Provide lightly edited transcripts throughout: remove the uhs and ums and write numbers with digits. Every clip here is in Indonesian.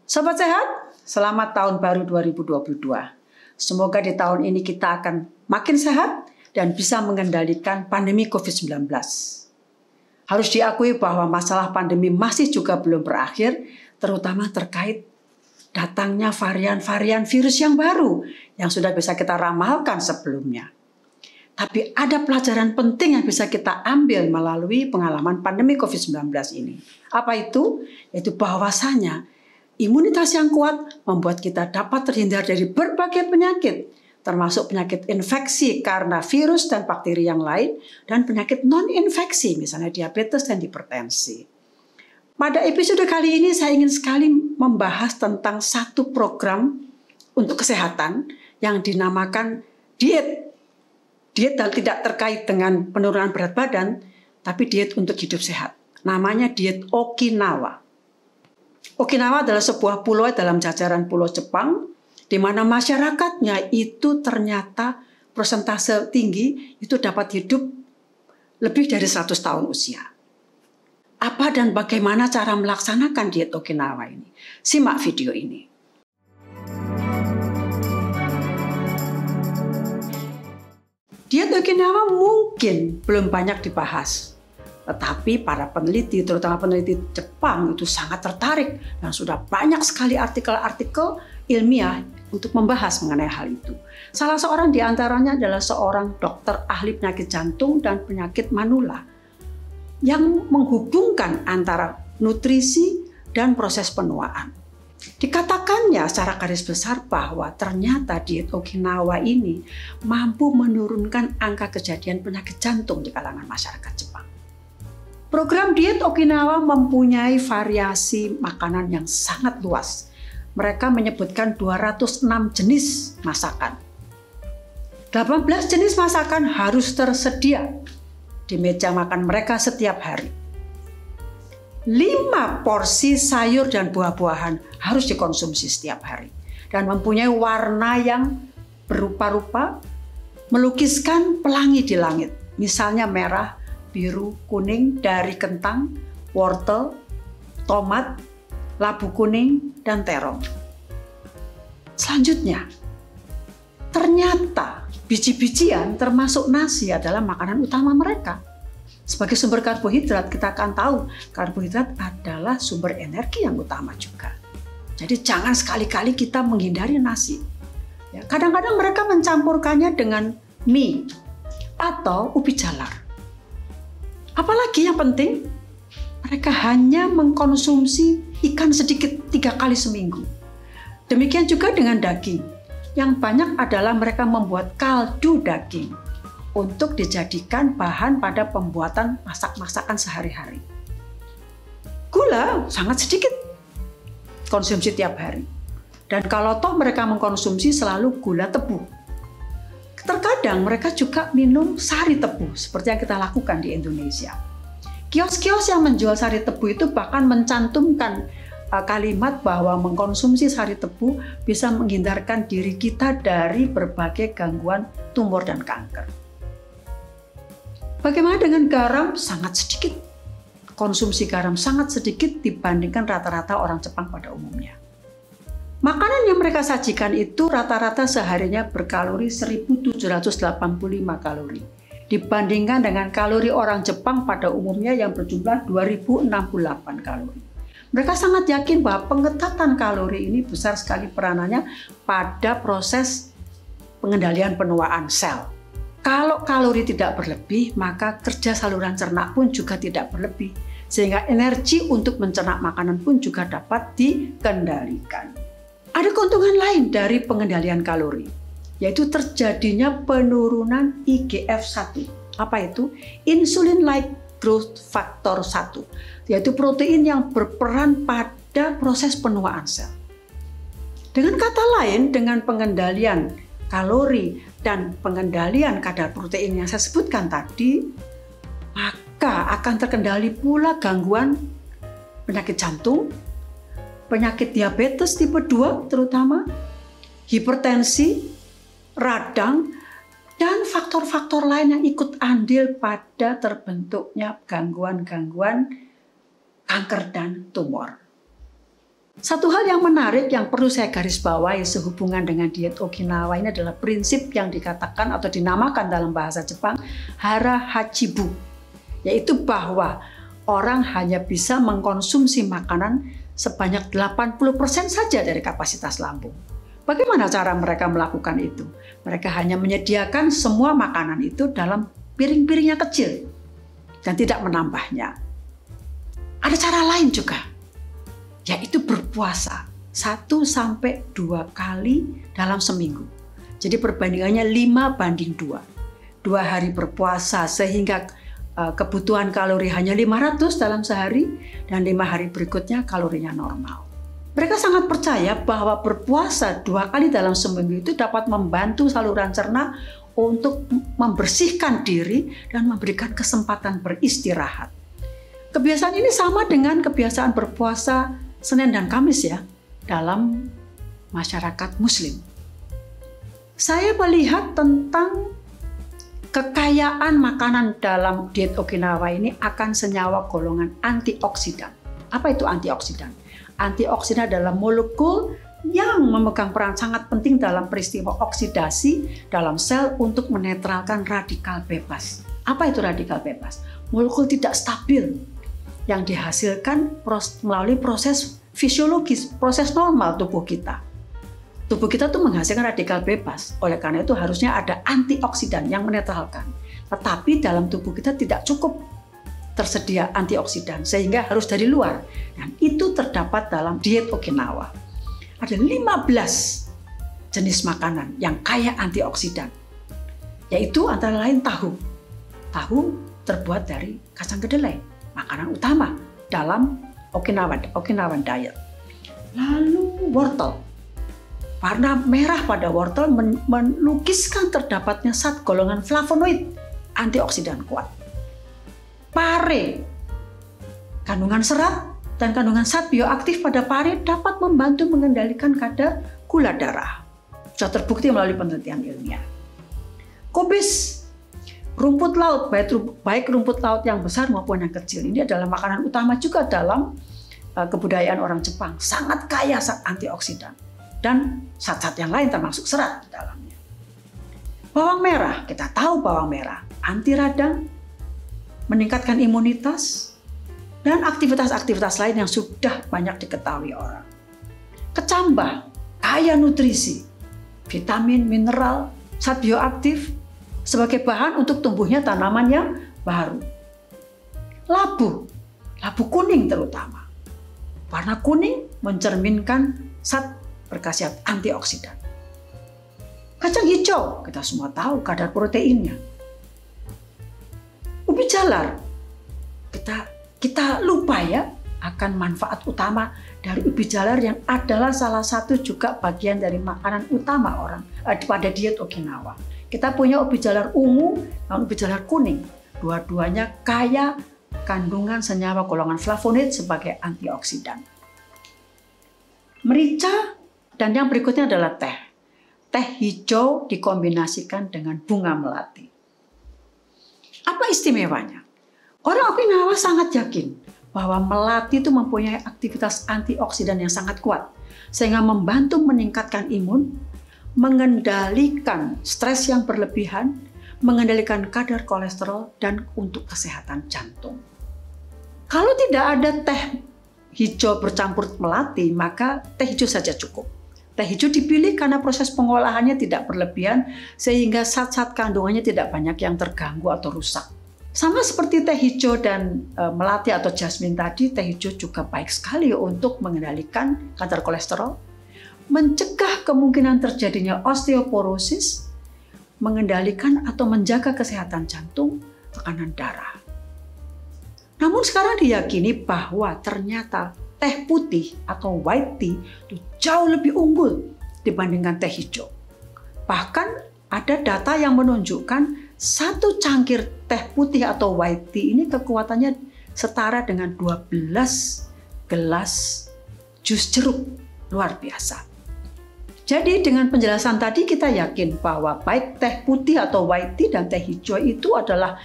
Sobat sehat, selamat tahun baru 2022. Semoga di tahun ini kita akan makin sehat dan bisa mengendalikan pandemi COVID-19. Harus diakui bahwa masalah pandemi masih juga belum berakhir, terutama terkait datangnya varian-varian virus yang baru yang sudah bisa kita ramalkan sebelumnya. Tapi ada pelajaran penting yang bisa kita ambil melalui pengalaman pandemi COVID-19 ini. Apa itu? Yaitu bahwasanya imunitas yang kuat membuat kita dapat terhindar dari berbagai penyakit, termasuk penyakit infeksi karena virus dan bakteri yang lain, dan penyakit non-infeksi, misalnya diabetes dan hipertensi. Pada episode kali ini saya ingin sekali membahas tentang satu program untuk kesehatan yang dinamakan diet. Diet dan tidak terkait dengan penurunan berat badan, tapi diet untuk hidup sehat. Namanya diet Okinawa. Okinawa adalah sebuah pulau dalam jajaran pulau Jepang, di mana masyarakatnya itu ternyata persentase tinggi itu dapat hidup lebih dari 100 tahun usia. Apa dan bagaimana cara melaksanakan diet Okinawa ini? Simak video ini. Diet Okinawa mungkin belum banyak dibahas. Tetapi para peneliti, terutama peneliti Jepang itu sangat tertarik dan sudah banyak sekali artikel-artikel ilmiah untuk membahas mengenai hal itu. Salah seorang di antaranya adalah seorang dokter ahli penyakit jantung dan penyakit manula yang menghubungkan antara nutrisi dan proses penuaan. Dikatakannya secara garis besar bahwa ternyata diet Okinawa ini mampu menurunkan angka kejadian penyakit jantung di kalangan masyarakat Jepang. Program diet Okinawa mempunyai variasi makanan yang sangat luas. Mereka menyebutkan 206 jenis masakan. 18 jenis masakan harus tersedia di meja makan mereka setiap hari. 5 porsi sayur dan buah-buahan harus dikonsumsi setiap hari. Dan mempunyai warna yang berupa-rupa, melukiskan pelangi di langit. Misalnya merah, biru, kuning dari kentang, wortel, tomat, labu kuning, dan terong. Selanjutnya, ternyata biji-bijian termasuk nasi adalah makanan utama mereka. Sebagai sumber karbohidrat, kita akan tahu karbohidrat adalah sumber energi yang utama juga. Jadi jangan sekali-kali kita menghindari nasi. Ya, kadang-kadang mereka mencampurkannya dengan mie atau ubi jalar. Apalagi yang penting, mereka hanya mengkonsumsi ikan sedikit 3 kali seminggu. Demikian juga dengan daging. Yang banyak adalah mereka membuat kaldu daging untuk dijadikan bahan pada pembuatan masak-masakan sehari-hari. Gula sangat sedikit konsumsi tiap hari. Dan kalau toh mereka mengkonsumsi selalu gula tebu. Terkadang mereka juga minum sari tebu seperti yang kita lakukan di Indonesia. Kios-kios yang menjual sari tebu itu bahkan mencantumkan kalimat bahwa mengkonsumsi sari tebu bisa menghindarkan diri kita dari berbagai gangguan tumor dan kanker. Bagaimana dengan garam? Sangat sedikit. Konsumsi garam sangat sedikit dibandingkan rata-rata orang Jepang pada umumnya. Makanan yang mereka sajikan itu rata-rata seharinya berkalori 1785 kalori. Dibandingkan dengan kalori orang Jepang pada umumnya yang berjumlah 2068 kalori. Mereka sangat yakin bahwa pengetatan kalori ini besar sekali peranannya pada proses pengendalian penuaan sel. Kalau kalori tidak berlebih, maka kerja saluran cerna pun juga tidak berlebih. Sehingga energi untuk mencerna makanan pun juga dapat dikendalikan. Ada keuntungan lain dari pengendalian kalori, yaitu terjadinya penurunan IGF-1. Apa itu? Insulin-like growth factor 1, yaitu protein yang berperan pada proses penuaan sel. Dengan kata lain, dengan pengendalian kalori dan pengendalian kadar protein yang saya sebutkan tadi, maka akan terkendali pula gangguan penyakit jantung, penyakit diabetes tipe 2 terutama, hipertensi, radang, dan faktor-faktor lain yang ikut andil pada terbentuknya gangguan-gangguan kanker dan tumor. Satu hal yang menarik yang perlu saya garis bawahi sehubungan dengan diet Okinawa ini adalah prinsip yang dikatakan atau dinamakan dalam bahasa Jepang hara hachibu, yaitu bahwa orang hanya bisa mengkonsumsi makanan sebanyak 80% saja dari kapasitas lambung. Bagaimana cara mereka melakukan itu? Mereka hanya menyediakan semua makanan itu dalam piring-piring yang kecil dan tidak menambahnya. Ada cara lain juga, yaitu berpuasa 1-2 kali dalam seminggu. Jadi perbandingannya 5:2. 2 hari berpuasa sehingga kebutuhan kalori hanya 500 dalam sehari, dan 5 hari berikutnya kalorinya normal. Mereka sangat percaya bahwa berpuasa 2 kali dalam seminggu itu dapat membantu saluran cerna untuk membersihkan diri dan memberikan kesempatan beristirahat. Kebiasaan ini sama dengan kebiasaan berpuasa Senin dan Kamis ya, dalam masyarakat Muslim. Saya melihat tentang kekayaan makanan dalam diet Okinawa ini akan senyawa golongan antioksidan. Apa itu antioksidan? Antioksidan adalah molekul yang memegang peran sangat penting dalam peristiwa oksidasi dalam sel untuk menetralkan radikal bebas. Apa itu radikal bebas? Molekul tidak stabil yang dihasilkan melalui proses fisiologis, proses normal tubuh kita. Tubuh kita tuh menghasilkan radikal bebas. Oleh karena itu harusnya ada antioksidan yang menetralkan. Tetapi dalam tubuh kita tidak cukup tersedia antioksidan, sehingga harus dari luar. Dan itu terdapat dalam diet Okinawa. Ada 15 jenis makanan yang kaya antioksidan. Yaitu antara lain tahu. Tahu terbuat dari kacang kedelai, makanan utama dalam Okinawan diet. Lalu wortel. Warna merah pada wortel melukiskan terdapatnya zat golongan flavonoid, antioksidan kuat. Pare, kandungan serat dan kandungan zat bioaktif pada pare dapat membantu mengendalikan kadar gula darah. Sudah terbukti melalui penelitian ilmiah. Kubis, rumput laut, baik rumput laut yang besar maupun yang kecil, ini adalah makanan utama juga dalam kebudayaan orang Jepang. Sangat kaya zat antioksidan dan zat-zat yang lain termasuk serat di dalamnya. Bawang merah, kita tahu bawang merah anti radang, meningkatkan imunitas, dan aktivitas-aktivitas lain yang sudah banyak diketahui orang. Kecambah, kaya nutrisi, vitamin, mineral, zat bioaktif, sebagai bahan untuk tumbuhnya tanaman yang baru. Labu kuning terutama. Warna kuning mencerminkan zat berkhasiat antioksidan. Kacang hijau, kita semua tahu kadar proteinnya. Ubi jalar, kita lupa ya akan manfaat utama dari ubi jalar yang adalah salah satu juga bagian dari makanan utama orang pada diet Okinawa. Kita punya ubi jalar ungu dan ubi jalar kuning. Dua-duanya kaya kandungan senyawa golongan flavonoid sebagai antioksidan. Merica dan yang berikutnya adalah teh. Teh hijau dikombinasikan dengan bunga melati. Apa istimewanya? Orang Okinawa sangat yakin bahwa melati itu mempunyai aktivitas antioksidan yang sangat kuat, sehingga membantu meningkatkan imun, mengendalikan stres yang berlebihan, mengendalikan kadar kolesterol, dan untuk kesehatan jantung. Kalau tidak ada teh hijau bercampur melati, maka teh hijau saja cukup. Teh hijau dipilih karena proses pengolahannya tidak berlebihan, sehingga zat-zat kandungannya tidak banyak yang terganggu atau rusak. Sama seperti teh hijau dan melati atau jasmin tadi, teh hijau juga baik sekali untuk mengendalikan kadar kolesterol, mencegah kemungkinan terjadinya osteoporosis, mengendalikan atau menjaga kesehatan jantung, tekanan darah. Namun sekarang diyakini bahwa ternyata teh putih atau white tea itu jauh lebih unggul dibandingkan teh hijau. Bahkan ada data yang menunjukkan satu cangkir teh putih atau white tea ini kekuatannya setara dengan 12 gelas jus jeruk. Luar biasa. Jadi dengan penjelasan tadi kita yakin bahwa baik teh putih atau white tea dan teh hijau itu adalah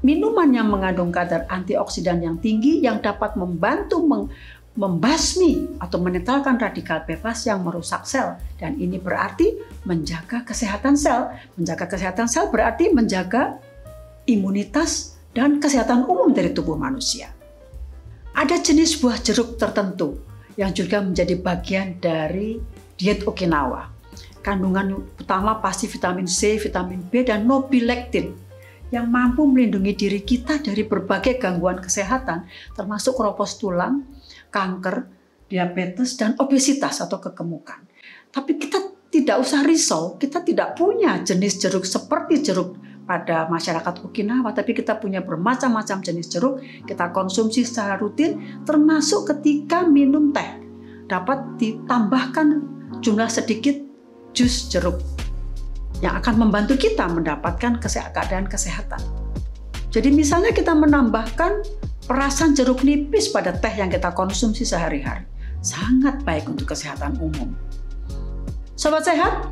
minuman yang mengandung kadar antioksidan yang tinggi yang dapat membantu membasmi atau menetralkan radikal bebas yang merusak sel. Dan ini berarti menjaga kesehatan sel. Menjaga kesehatan sel berarti menjaga imunitas dan kesehatan umum dari tubuh manusia. Ada jenis buah jeruk tertentu yang juga menjadi bagian dari diet Okinawa. Kandungan utama pasti vitamin C, vitamin B, dan nobilektin yang mampu melindungi diri kita dari berbagai gangguan kesehatan, termasuk keropos tulang, kanker, diabetes, dan obesitas atau kegemukan. Tapi kita tidak usah risau, kita tidak punya jenis jeruk seperti jeruk pada masyarakat Okinawa, tapi kita punya bermacam-macam jenis jeruk, kita konsumsi secara rutin, termasuk ketika minum teh. Dapat ditambahkan jumlah sedikit jus jeruk yang akan membantu kita mendapatkan keadaan kesehatan. Jadi misalnya kita menambahkan perasan jeruk nipis pada teh yang kita konsumsi sehari-hari. Sangat baik untuk kesehatan umum. Sobat sehat,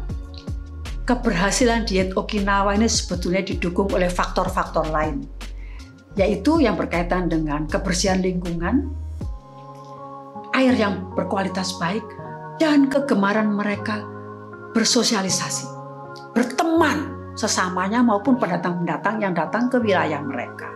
keberhasilan diet Okinawa ini sebetulnya didukung oleh faktor-faktor lain, yaitu yang berkaitan dengan kebersihan lingkungan, air yang berkualitas baik, dan kegemaran mereka bersosialisasi, berteman sesamanya maupun pendatang-pendatang yang datang ke wilayah mereka.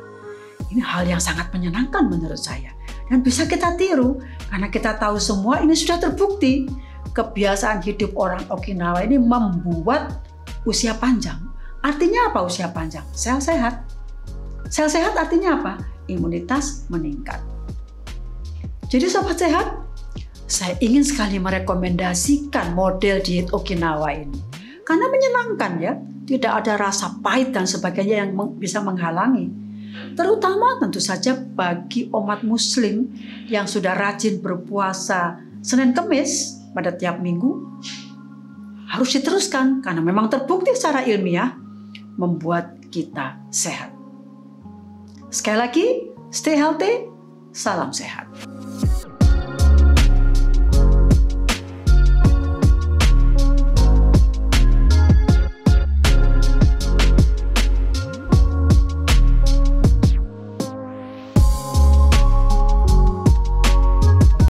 Ini hal yang sangat menyenangkan menurut saya dan bisa kita tiru karena kita tahu semua ini sudah terbukti. Kebiasaan hidup orang Okinawa ini membuat usia panjang. Artinya apa usia panjang? Sel sehat. Sel sehat artinya apa? Imunitas meningkat. Jadi sobat sehat, saya ingin sekali merekomendasikan model diet Okinawa ini. Karena menyenangkan ya, tidak ada rasa pahit dan sebagainya yang bisa menghalangi. Terutama tentu saja bagi umat muslim yang sudah rajin berpuasa Senin Kemis pada tiap minggu, harus diteruskan karena memang terbukti secara ilmiah membuat kita sehat. Sekali lagi, stay healthy, salam sehat.